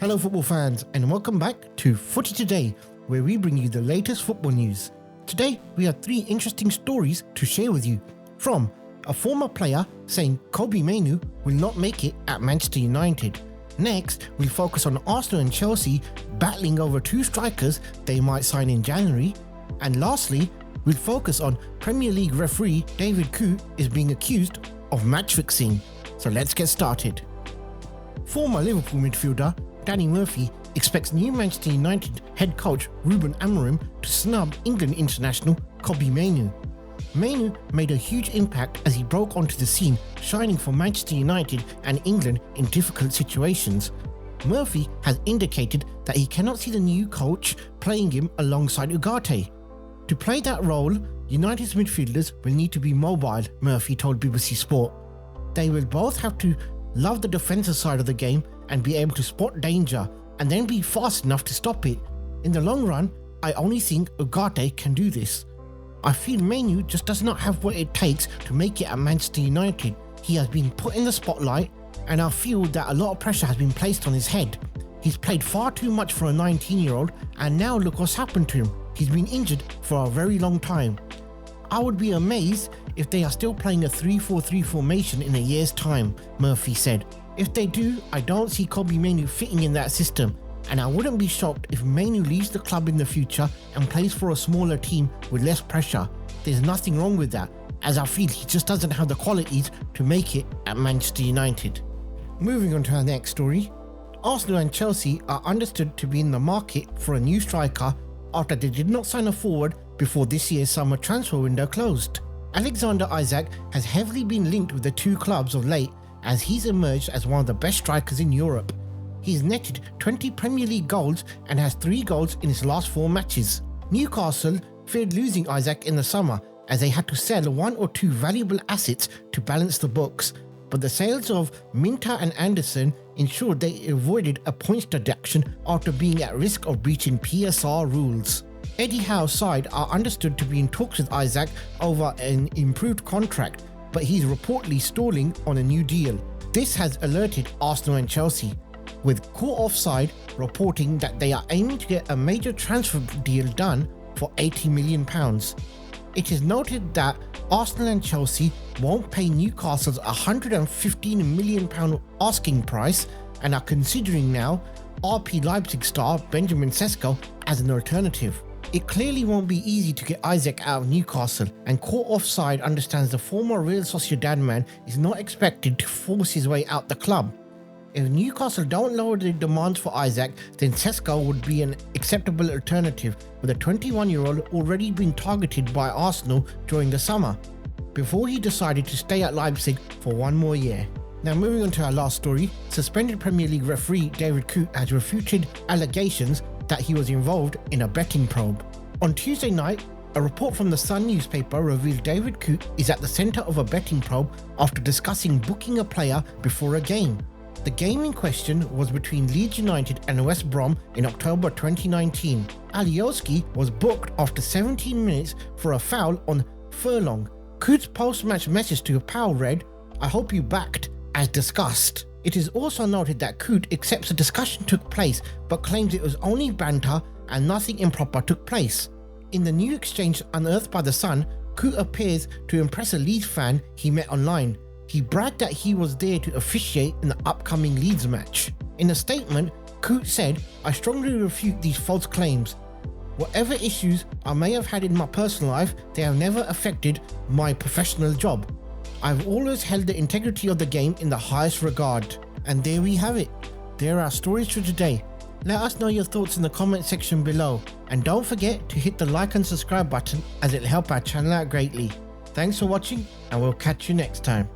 Hello football fans and welcome back to Footy Today, where we bring you the latest football news. Today we have 3 interesting stories to share with you. From a former player saying Kobbie Mainoo will not make it at Manchester United. Next, we'll focus on Arsenal and Chelsea battling over 2 strikers they might sign in January. And lastly, we'll focus on Premier League referee David Coote is being accused of match fixing. So let's get started. Former Liverpool midfielder Danny Murphy expects new Manchester United head coach Ruben Amorim to snub England international Kobbie Mainoo. Mainoo made a huge impact as he broke onto the scene, shining for Manchester United and England in difficult situations. Murphy has indicated that he cannot see the new coach playing him alongside Ugarte. To play that role, United's midfielders will need to be mobile, Murphy told BBC Sport. They will both have to love the defensive side of the game and be able to spot danger and then be fast enough to stop it. In the long run, I only think Ugarte can do this. I feel Mainoo just does not have what it takes to make it at Manchester United. He has been put in the spotlight and I feel that a lot of pressure has been placed on his head. He's played far too much for a 19-year-old and now look what's happened to him. He's been injured for a very long time. I would be amazed if they are still playing a 3-4-3 formation in a year's time, Murphy said. If they do, I don't see Kobbie Mainoo fitting in that system, and I wouldn't be shocked if Mainoo leaves the club in the future and plays for a smaller team with less pressure. There's nothing wrong with that, as I feel he just doesn't have the qualities to make it at Manchester United. Moving on to our next story. Arsenal and Chelsea are understood to be in the market for a new striker after they did not sign a forward before this year's summer transfer window closed. Alexander Isak has heavily been linked with the 2 clubs of late as he's emerged as one of the best strikers in Europe. He's netted 20 Premier League goals and has 3 goals in his last 4 matches. Newcastle feared losing Isak in the summer as they had to sell 1 or 2 valuable assets to balance the books, but the sales of Minter and Anderson ensured they avoided a points deduction after being at risk of breaching PSR rules. Eddie Howe's side are understood to be in talks with Isak over an improved contract, but he's reportedly stalling on a new deal. This has alerted Arsenal and Chelsea, with Court Offside reporting that they are aiming to get a major transfer deal done for £80 million. It is noted that Arsenal and Chelsea won't pay Newcastle's £115 million asking price and are considering now RB Leipzig star Benjamin Sesko as an alternative. It clearly won't be easy to get Isak out of Newcastle, and Court Offside understands the former Real Sociedad man is not expected to force his way out the club. If Newcastle don't lower their demands for Isak, then Sesko would be an acceptable alternative, with a 21-year-old already been targeted by Arsenal during the summer, before he decided to stay at Leipzig for 1 more year. Now moving on to our last story, suspended Premier League referee David Coote has refuted allegations that he was involved in a betting probe. On Tuesday night, a report from the Sun newspaper revealed David Coote is at the centre of a betting probe after discussing booking a player before a game. The game in question was between Leeds United and West Brom in October 2019. Alioski was booked after 17 minutes for a foul on Furlong. Coote's post-match message to Powell read, "I hope you backed, as discussed." It is also noted that Coote accepts a discussion took place but claims it was only banter and nothing improper took place. In the new exchange unearthed by the Sun, Coote appears to impress a Leeds fan he met online. He bragged that he was there to officiate in the upcoming Leeds match. In a statement, Coote said, "I strongly refute these false claims. Whatever issues I may have had in my personal life, they have never affected my professional job. I've always held the integrity of the game in the highest regard." And there we have it. There are stories for today. Let us know your thoughts in the comment section below. And don't forget to hit the like and subscribe button as it'll help our channel out greatly. Thanks for watching and we'll catch you next time.